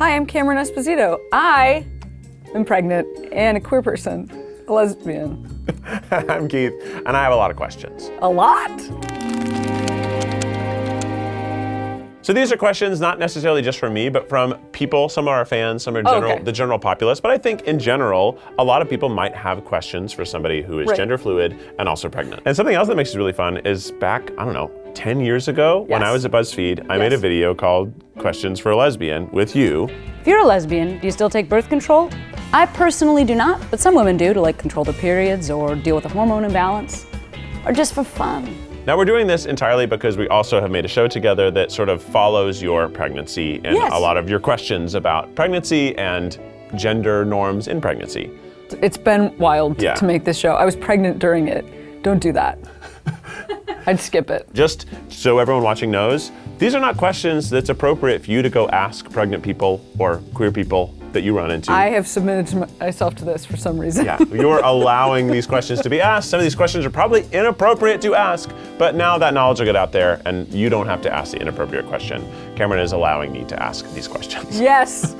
Hi, I'm Cameron Esposito. I am pregnant and a queer person, a lesbian. I'm Keith, and I have a lot of questions. A lot? So these are questions not necessarily just from me, but from people. Some are our fans, some are the general populace. But I think in general, a lot of people might have questions for somebody who is gender fluid and also pregnant. And something else that makes it really fun is back, 10 years ago, when I was at BuzzFeed, I made a video called Questions for a Lesbian with you. If you're a lesbian, do you still take birth control? I personally do not, but some women do to control their periods or deal with a hormone imbalance, or just for fun. Now we're doing this entirely because we also have made a show together that sort of follows your pregnancy and a lot of your questions about pregnancy and gender norms in pregnancy. It's been wild to make this show. I was pregnant during it. Don't do that. I'd skip it. Just so everyone watching knows, these are not questions that's appropriate for you to go ask pregnant people or queer people that you run into. I have submitted myself to this for some reason. Yeah, you're allowing these questions to be asked. Some of these questions are probably inappropriate to ask, but now that knowledge will get out there and you don't have to ask the inappropriate question. Cameron is allowing me to ask these questions. Yes,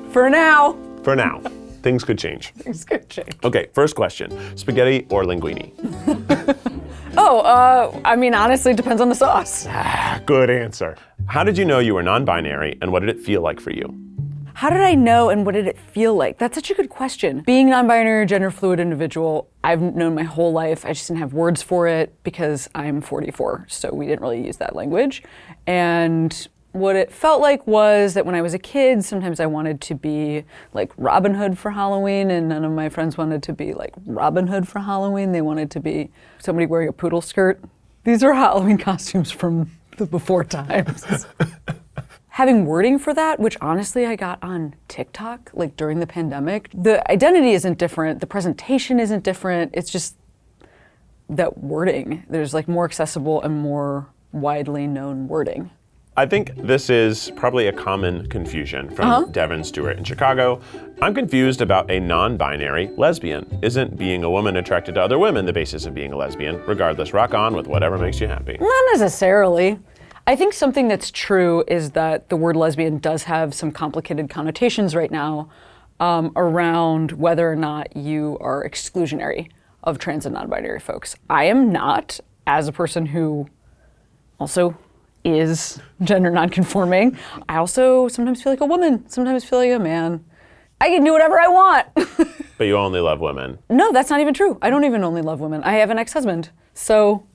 for now. For now. Things could change. Things could change. Okay, first question, spaghetti or linguine? Honestly, it depends on the sauce. Good answer. How did you know you were non-binary and what did it feel like for you? How did I know and what did it feel like? That's such a good question. Being non-binary or gender fluid individual, I've known my whole life. I just didn't have words for it because I'm 44, so we didn't really use that language. And what it felt like was that when I was a kid, sometimes I wanted to be like Robin Hood for Halloween, and none of my friends wanted to be like Robin Hood for Halloween. They wanted to be somebody wearing a poodle skirt. These are Halloween costumes from the before times. Having wording for that, which honestly I got on TikTok, during the pandemic, the identity isn't different, the presentation isn't different, it's just that wording. There's more accessible and more widely known wording. I think this is probably a common confusion from Devin Stewart in Chicago. I'm confused about a non-binary lesbian. Isn't being a woman attracted to other women the basis of being a lesbian? Regardless, rock on with whatever makes you happy. Not necessarily. I think something that's true is that the word lesbian does have some complicated connotations right now around whether or not you are exclusionary of trans and non-binary folks. I am not, as a person who also is gender non-conforming. I also sometimes feel like a woman, sometimes feel like a man. I can do whatever I want. But you only love women. No, that's not even true. I don't even only love women. I have an ex-husband, so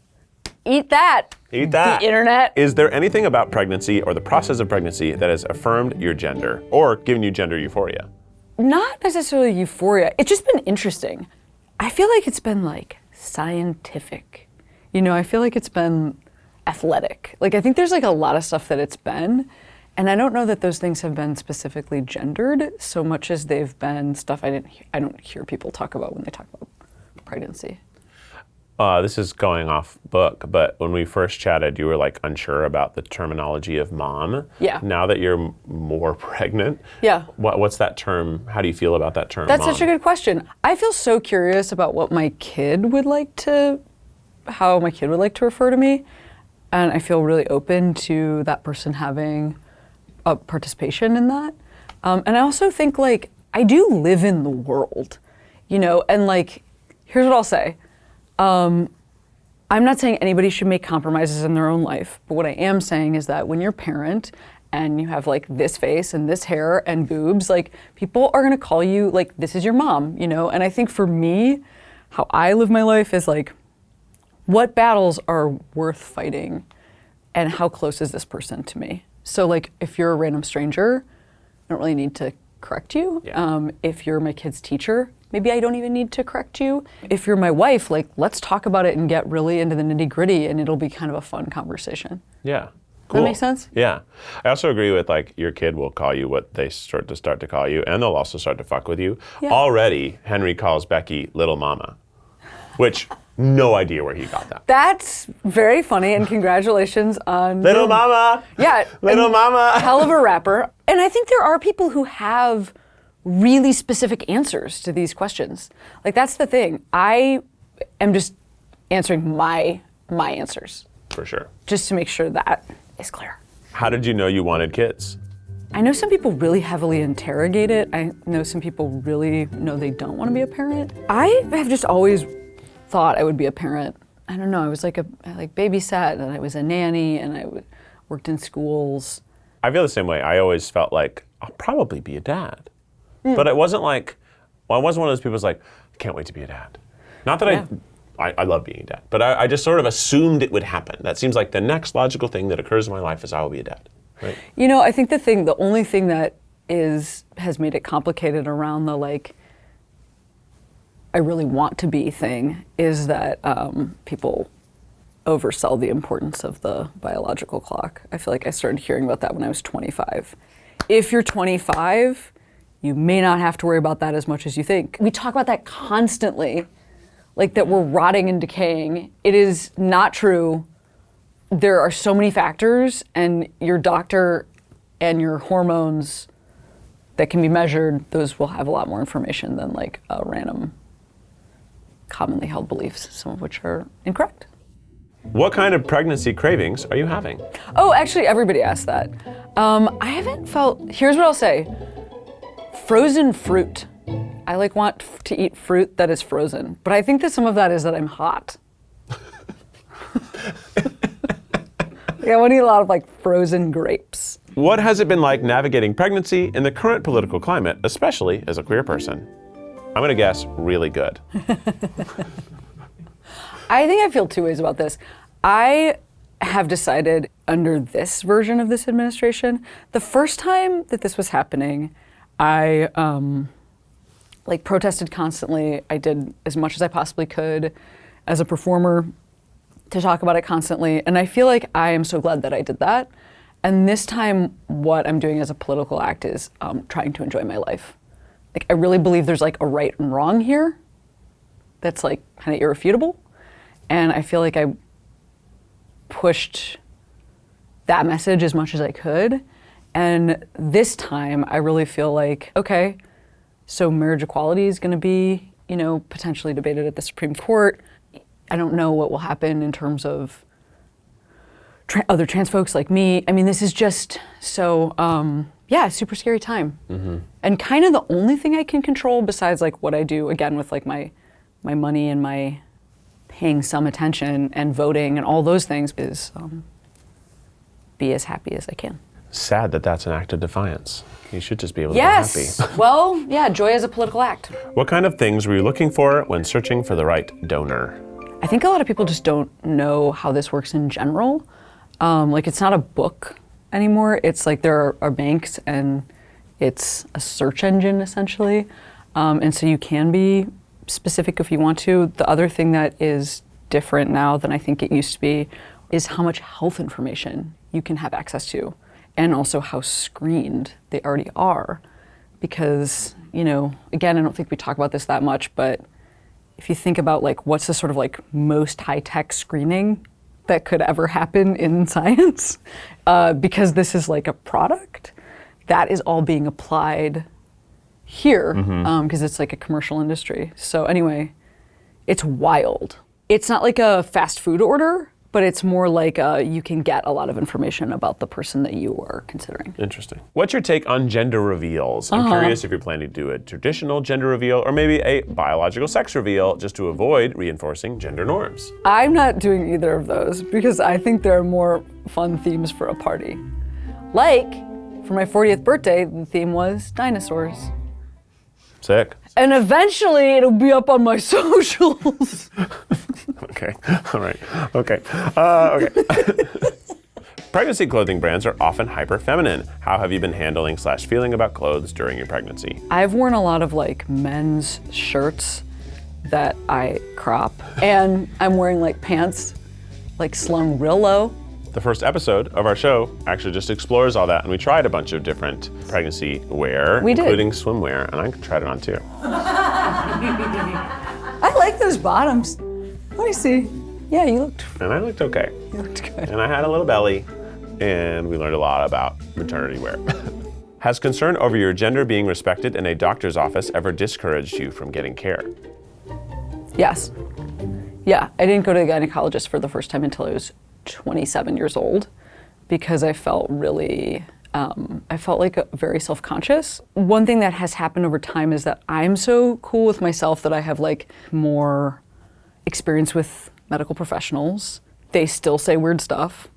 eat that. Eat that. The internet. Is there anything about pregnancy or the process of pregnancy that has affirmed your gender or given you gender euphoria? Not necessarily euphoria. It's just been interesting. I feel like it's been scientific. I feel like it's been athletic. I think there's a lot of stuff that it's been, and I don't know that those things have been specifically gendered so much as they've been stuff I don't hear people talk about when they talk about pregnancy. This is going off book, but when we first chatted, you were unsure about the terminology of mom. Yeah. Now that you're more pregnant, what's that term? How do you feel about that term? That's mom? such a good question. I feel so curious about how my kid would like to refer to me. And I feel really open to that person having a participation in that. And I also think I do live in the world, and here's what I'll say. I'm not saying anybody should make compromises in their own life, but what I am saying is that when you're a parent and you have this face and this hair and boobs, people are gonna call you this is your mom, And I think for me, how I live my life is what battles are worth fighting and how close is this person to me? So if you're a random stranger, I don't really need to correct you. Yeah. If you're my kid's teacher, maybe I don't even need to correct you. If you're my wife, let's talk about it and get really into the nitty gritty and it'll be kind of a fun conversation. Yeah. Cool. Does that make sense? Yeah. I also agree with your kid will call you what they start to call you, and they'll also start to fuck with you. Yeah. Already, Henry calls Becky Little Mama, which no idea where he got that. That's very funny, and congratulations on Little Mama. Yeah. Little Mama. Hell of a rapper. And I think there are people who have really specific answers to these questions. That's the thing. I am just answering my answers. For sure. Just to make sure that is clear. How did you know you wanted kids? I know some people really heavily interrogate it. I know some people really know they don't want to be a parent. I have just always thought I would be a parent. I don't know, I was I babysat, and I was a nanny, and I worked in schools. I feel the same way. I always felt like I'll probably be a dad. But it wasn't I wasn't one of those people who's like, I can't wait to be a dad. Not that I love being a dad, but I just sort of assumed it would happen. That seems like the next logical thing that occurs in my life is I will be a dad. Right? You know, I think the only thing that has made it complicated around the I really want to be thing is that people oversell the importance of the biological clock. I feel like I started hearing about that when I was 25. If you're 25, you may not have to worry about that as much as you think. We talk about that constantly, that we're rotting and decaying. It is not true. There are so many factors, and your doctor and your hormones that can be measured, those will have a lot more information than a random commonly held beliefs, some of which are incorrect. What kind of pregnancy cravings are you having? Oh, actually, everybody asked that. I haven't felt, here's what I'll say. Frozen fruit. I want to eat fruit that is frozen, but I think that some of that is that I'm hot. I want to eat a lot of frozen grapes. What has it been like navigating pregnancy in the current political climate, especially as a queer person? I'm gonna guess really good. I think I feel two ways about this. I have decided under this version of this administration, the first time that this was happening, I protested constantly. I did as much as I possibly could as a performer to talk about it constantly. And I feel like I am so glad that I did that. And this time, what I'm doing as a political act is trying to enjoy my life. I really believe there's a right and wrong here that's kind of irrefutable. And I feel like I pushed that message as much as I could. And this time, I really feel okay, so marriage equality is going to be, potentially debated at the Supreme Court. I don't know what will happen in terms of other trans folks like me. I mean, this is just so, super scary time. Mm-hmm. And kind of the only thing I can control besides what I do, again, with my money and my paying some attention and voting and all those things is be as happy as I can. Sad that that's an act of defiance. You should just be able to Yes. be happy. Well, yeah, joy is a political act. What kind of things were you looking for when searching for the right donor? I think a lot of people just don't know how this works in general. It's not a book anymore. It's there are banks and it's a search engine essentially. And so you can be specific if you want to. The other thing that is different now than I think it used to be is how much health information you can have access to, and also how screened they already are. Because, again, I don't think we talk about this that much, but if you think about what's the sort of most high-tech screening that could ever happen in science, because this is a product, that is all being applied here, because it's a commercial industry. So anyway, it's wild. It's not a fast food order, but it's more you can get a lot of information about the person that you are considering. Interesting. What's your take on gender reveals? I'm curious if you're planning to do a traditional gender reveal or maybe a biological sex reveal just to avoid reinforcing gender norms. I'm not doing either of those because I think there are more fun themes for a party. For my 40th birthday, the theme was dinosaurs. Sick. And eventually it'll be up on my socials. Okay, all right, okay. Okay. Pregnancy clothing brands are often hyper feminine. How have you been handling / feeling about clothes during your pregnancy? I've worn a lot of men's shirts that I crop. And I'm wearing pants slung real low. The first episode of our show actually just explores all that, and we tried a bunch of different pregnancy wear, including swimwear, and I tried it on too. I like those bottoms. Let me see. Yeah, you looked. And I looked okay. You looked good. And I had a little belly, and we learned a lot about maternity wear. Has concern over your gender being respected in a doctor's office ever discouraged you from getting care? Yes. Yeah, I didn't go to the gynecologist for the first time until I was 27 years old because I felt really I felt like very self-conscious. One thing that has happened over time is that I'm so cool with myself that I have like more experience with medical professionals. They still say weird stuff,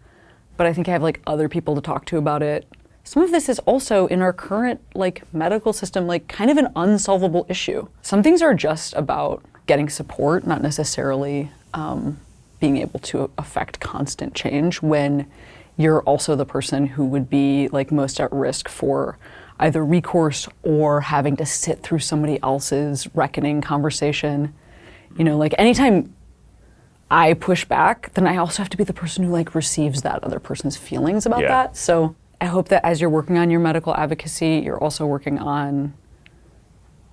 but I think I have like other people to talk to about it. Some of this is also in our current like medical system, like kind of an unsolvable issue. Some things are just about getting support, not necessarily being able to affect constant change when you're also the person who would be like most at risk for either recourse or having to sit through somebody else's reckoning conversation. You know, like anytime I push back, then I also have to be the person who like receives that other person's feelings about that. So I hope that as you're working on your medical advocacy, you're also working on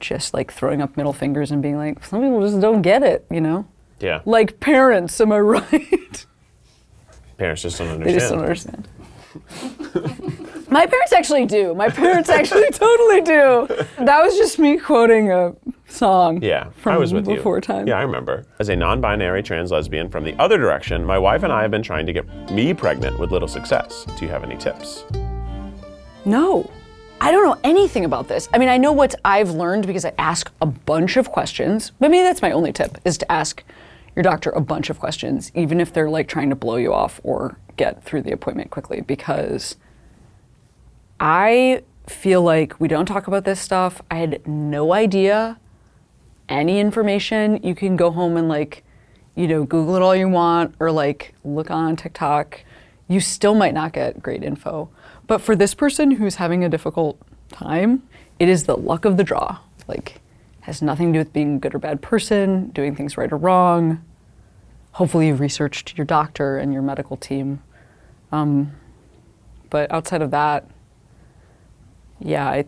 just like throwing up middle fingers and being like, some people just don't get it, you know? Yeah. Like parents, am I right? Parents just don't understand. They just don't understand. My parents actually do. My parents actually totally do. That was just me quoting a song. Yeah, from I was with before you. Time. Yeah, I remember. As a non-binary trans lesbian from the other direction, my wife and I have been trying to get me pregnant with little success. Do you have any tips? No. I don't know anything about this. I mean, I know what I've learned because I ask a bunch of questions. But maybe that's my only tip, is to ask your doctor a bunch of questions, even if they're like trying to blow you off or get through the appointment quickly, because I feel like we don't talk about this stuff. I had no idea any information. You can go home and like, you know, Google it all you want or like look on TikTok. You still might not get great info. But for this person who's having a difficult time, it is the luck of the draw. Like, has nothing to do with being a good or bad person, doing things right or wrong. Hopefully you've researched your doctor and your medical team. But outside of that, yeah,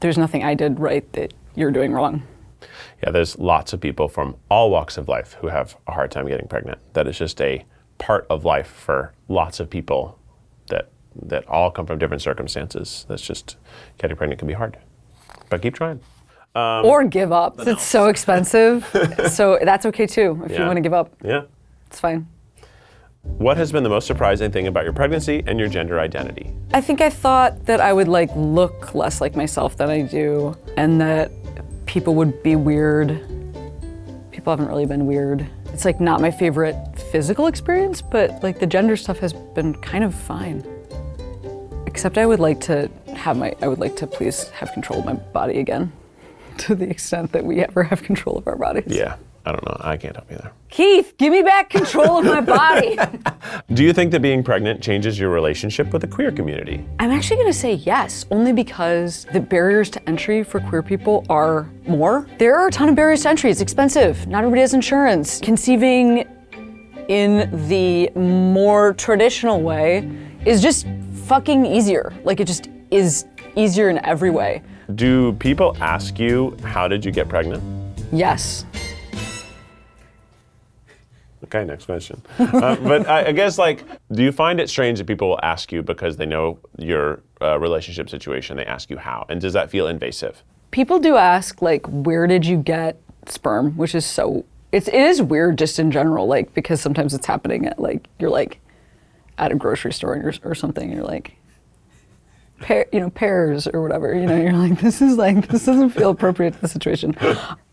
there's nothing I did right that you're doing wrong. Yeah, there's lots of people from all walks of life who have a hard time getting pregnant. That is just a part of life for lots of people that all come from different circumstances. That's just, getting pregnant can be hard, but keep trying. Or give up. It's so expensive. So that's okay too, if you want to give up. Yeah. It's fine. What has been the most surprising thing about your pregnancy and your gender identity? I think I thought that I would like look less like myself than I do, and that people would be weird. People haven't really been weird. It's like not my favorite physical experience, but like the gender stuff has been kind of fine. Except I would like to please have control of my body again, to the extent that we ever have control of our bodies. Yeah, I don't know. I can't help you there. Keith, give me back control of my body. Do you think that being pregnant changes your relationship with the queer community? I'm actually gonna say yes, only because the barriers to entry for queer people are more. There are a ton of barriers to entry. It's expensive. Not everybody has insurance. Conceiving in the more traditional way is just fucking easier. Like, it just is easier in every way. Do people ask you, how did you get pregnant? Yes. Okay, next question. But I guess, like, do you find it strange that people will ask you because they know your relationship situation, they ask you how? And does that feel invasive? People do ask, like, where did you get sperm? Which is it is weird just in general, like, because sometimes it's happening at, like, you're, like, at a grocery store or something, and you're like, pears or whatever, you're like, this doesn't feel appropriate to the situation.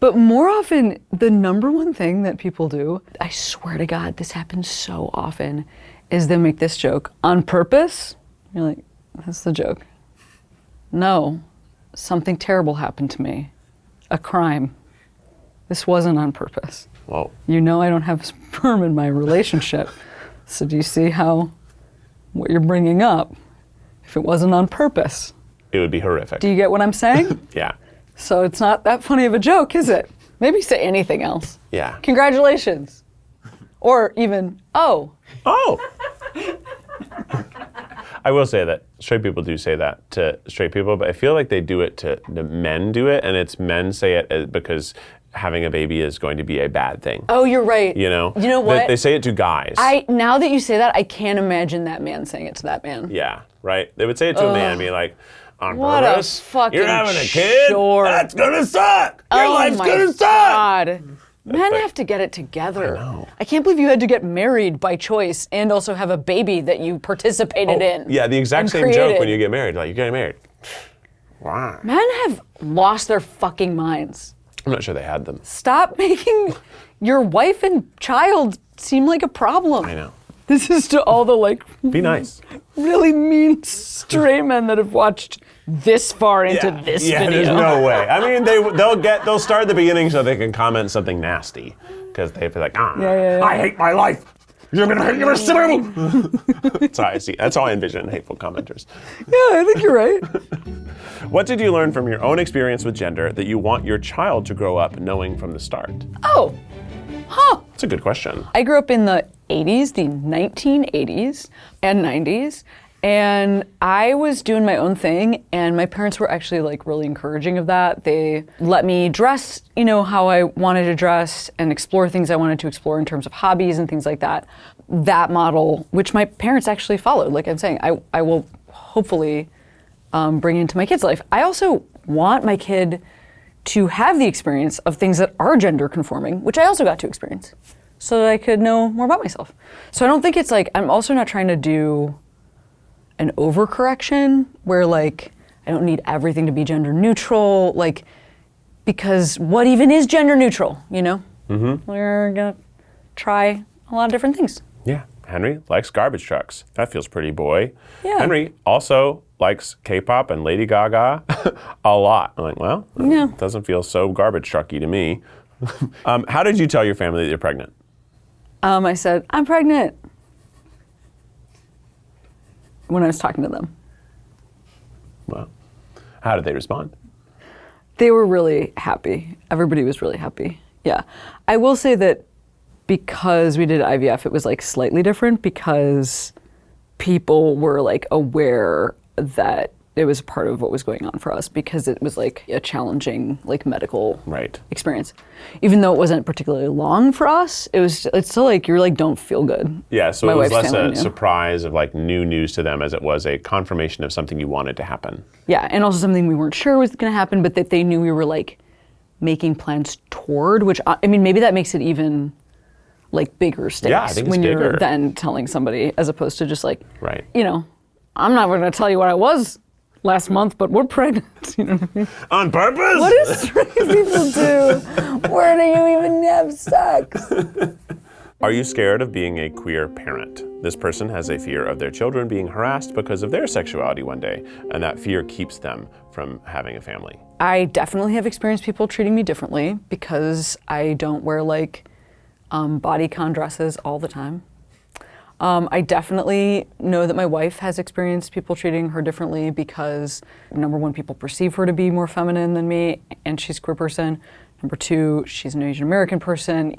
But more often, the number one thing that people do, I swear to God, this happens so often, is they make this joke on purpose. You're like, that's the joke. No, something terrible happened to me. A crime. This wasn't on purpose. Whoa. I don't have sperm in my relationship. So do you see how what you're bringing up, if it wasn't on purpose, it would be horrific. Do you get what I'm saying? Yeah. So it's not that funny of a joke, is it? Maybe say anything else. Yeah. Congratulations. Or even, oh. Oh. I will say that straight people do say that to straight people, but I feel like they do it to the men do it, and it's men say it because having a baby is going to be a bad thing. Oh, you're right. You know what? They say it to guys. Now that you say that, I can't imagine that man saying it to that man. Yeah, right? They would say it to a man, be like, on what purpose, a fucking you're having a kid? chore. That's gonna suck! Your life's gonna suck! God. Men have to get it together. I know. I can't believe you had to get married by choice and also have a baby that you participated in. Yeah, the exact same joke when you get married. Like, you're getting married. Wow. Men have lost their fucking minds. I'm not sure they had them. Stop making your wife and child seem like a problem. I know. This is to all the like Be nice. really mean straight men that have watched this far into this video. Yeah, there's no way. I mean, they'll start at the beginning so they can comment something nasty because they feel like, I hate my life. You're gonna hate your son. That's how I see. That's how I envision hateful commenters. Yeah, I think you're right. What did you learn from your own experience with gender that you want your child to grow up knowing from the start? Oh, huh. That's a good question. I grew up in the 80s, the 1980s and 90s, and I was doing my own thing, and my parents were actually like really encouraging of that. They let me dress, how I wanted to dress and explore things I wanted to explore in terms of hobbies and things like that. That model, which my parents actually followed, like I'm saying, I will hopefully bring into my kid's life. I also want my kid to have the experience of things that are gender conforming, which I also got to experience, so that I could know more about myself. So I don't think it's like, I'm also not trying to do an overcorrection where like, I don't need everything to be gender neutral, like, because what even is gender neutral, Mm-hmm. We're gonna try a lot of different things. Yeah, Henry likes garbage trucks. That feels pretty boy. Yeah. Henry also likes K-pop and Lady Gaga a lot. I'm like, well, it doesn't feel so garbage trucky to me. How did you tell your family that you're pregnant? I said, I'm pregnant, when I was talking to them. Well, how did they respond? They were really happy. Everybody was really happy. Yeah. I will say that because we did IVF, it was like slightly different because people were like aware that it was part of what was going on for us because it was like a challenging like medical experience. Even though it wasn't particularly long for us, it's still like you're like don't feel good. Yeah, so it was less a surprise of like new news to them as it was a confirmation of something you wanted to happen. Yeah, and also something we weren't sure was going to happen, but that they knew we were like making plans toward, which I mean maybe that makes it even like bigger stakes when you're then telling somebody as opposed to just like, I'm not going to tell you what I was last month, but we're pregnant. You know what I mean? On purpose? What do straight people do? Where do you even have sex? Are you scared of being a queer parent? This person has a fear of their children being harassed because of their sexuality one day, and that fear keeps them from having a family. I definitely have experienced people treating me differently because I don't wear like bodycon dresses all the time. I definitely know that my wife has experienced people treating her differently because, number one, people perceive her to be more feminine than me, and she's a queer person. Number two, she's an Asian American person,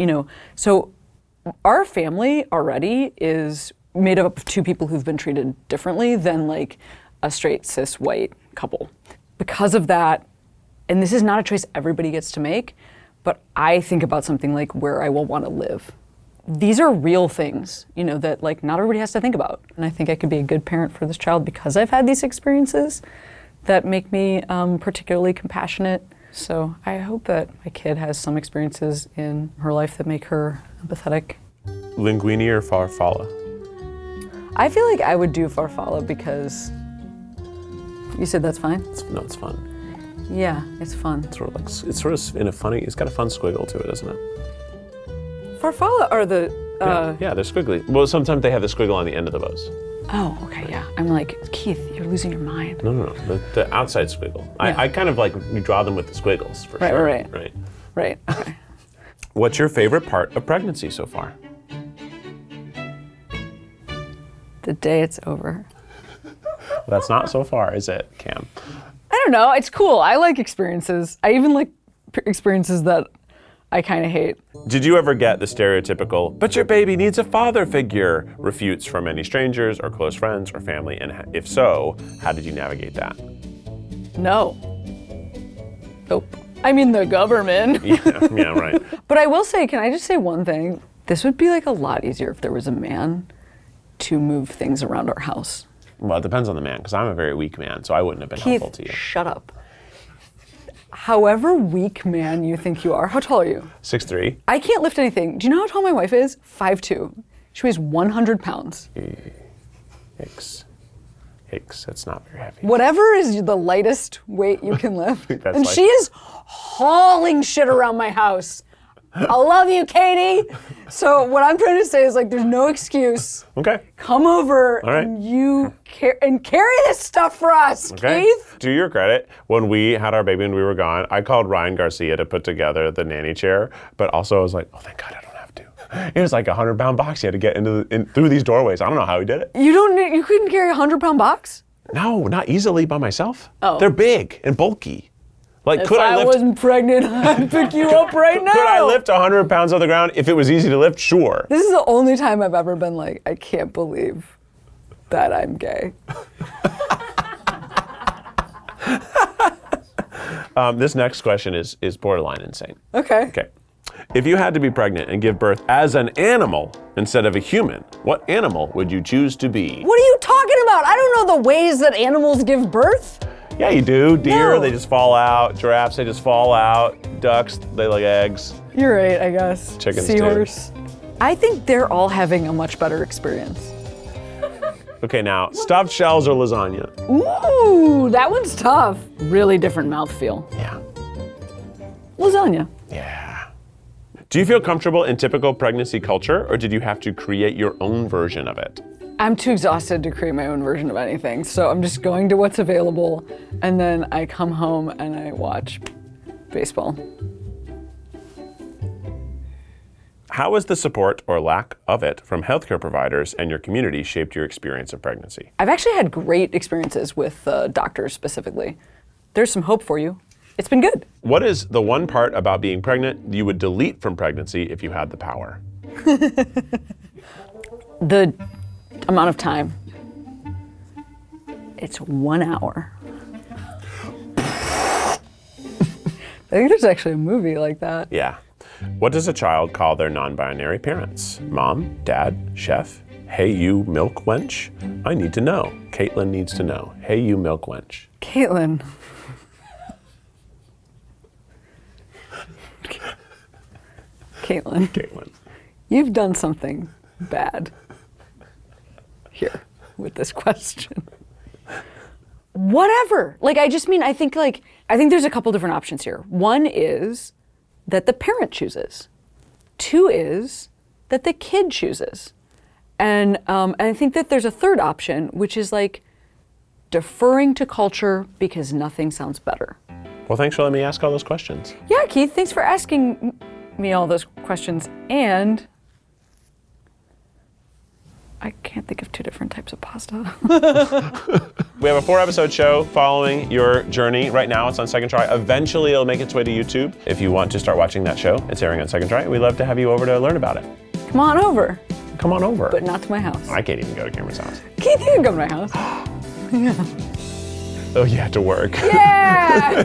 So our family already is made up of two people who've been treated differently than like a straight cis white couple. Because of that, and this is not a choice everybody gets to make, but I think about something like where I will want to live. These are real things, that like not everybody has to think about. And I think I could be a good parent for this child because I've had these experiences that make me particularly compassionate. So I hope that my kid has some experiences in her life that make her empathetic. Linguini or farfalla? I feel like I would do farfalla because you said that's fine? No, it's fun. Yeah, it's fun. It's sort of in a funny, it's got a fun squiggle to it, doesn't it? Farfalla are the... Yeah, they're squiggly. Well, sometimes they have the squiggle on the end of the bows. Oh, okay, yeah. I'm like, Keith, you're losing your mind. No. The outside squiggle. Yeah. I kind of like, you draw them with the squiggles, for sure. Right, okay. What's your favorite part of pregnancy so far? The day it's over. That's not so far, is it, Cam? I don't know, it's cool. I like experiences. I even like experiences that I kind of hate. Did you ever get the stereotypical, but your baby needs a father figure, refutes from any strangers or close friends or family? And if so, how did you navigate that? No. Nope. I mean, the government. Yeah, right. But I will say, can I just say one thing? This would be like a lot easier if there was a man to move things around our house. Well, it depends on the man, because I'm a very weak man, so I wouldn't have been Keith, helpful to you. Shut up. however weak man you think you are, how tall are you? 6'3". I can't lift anything. Do you know how tall my wife is? 5'2". She weighs 100 pounds. Hicks. That's not very heavy. Whatever is the lightest weight you can lift. And Like... she is hauling shit around my house. I love you, Katie. So what I'm trying to say is like, there's no excuse. Okay. Come over right. and carry this stuff for us, Keith. To your credit, when we had our baby and we were gone, I called Ryan Garcia to put together the nanny chair, but also I was like, oh, thank God I don't have to. It was like a 100-pound box he had to get through these doorways. I don't know how he did it. You couldn't carry a 100-pound box? No, not easily by myself. Oh. They're big and bulky. Like, If I wasn't pregnant, I'd pick you up right now. Could I lift 100 pounds off the ground if it was easy to lift? Sure. This is the only time I've ever been like, I can't believe that I'm gay. This next question is borderline insane. Okay. Okay. If you had to be pregnant and give birth as an animal instead of a human, what animal would you choose to be? What are you talking about? I don't know the ways that animals give birth. Yeah, you do. Deer, No. they just fall out. Giraffes, they just fall out. Ducks, they lay eggs. You're right, I guess. Chickens, Seahorse. I think they're all having a much better experience. Okay, now, stuffed shells or lasagna? Ooh, that one's tough. Really different mouthfeel. Yeah. Lasagna. Yeah. Do you feel comfortable in typical pregnancy culture, or did you have to create your own version of it? I'm too exhausted to create my own version of anything, so I'm just going to what's available, and then I come home and I watch baseball. How has the support or lack of it from healthcare providers and your community shaped your experience of pregnancy? I've actually had great experiences with doctors specifically. There's some hope for you. It's been good. What is the one part about being pregnant you would delete from pregnancy if you had the power? The amount of time. It's 1 hour. I think there's actually a movie like that. Yeah. What does a child call their non-binary parents? Mom, dad, chef? Hey, you milk wench? I need to know. Caitlin needs to know. Hey, you milk wench. Caitlin. Caitlin. You've done something bad here with this question. Whatever. I think there's a couple different options here. One is that the parent chooses. Two is that the kid chooses. And I think that there's a third option, which is deferring to culture because nothing sounds better. Well, thanks for letting me ask all those questions. Yeah, Keith, thanks for asking me all those questions. And I can't think of two different types of pasta. We have a 4-episode show following your journey. Right now, it's on Second Try. Eventually, it'll make its way to YouTube. If you want to start watching that show, it's airing on Second Try. We'd love to have you over to learn about it. Come on over. Come on over. But not to my house. I can't even go to Cameron's house. Keith, you can come to my house. Oh, yeah, to work. Yeah!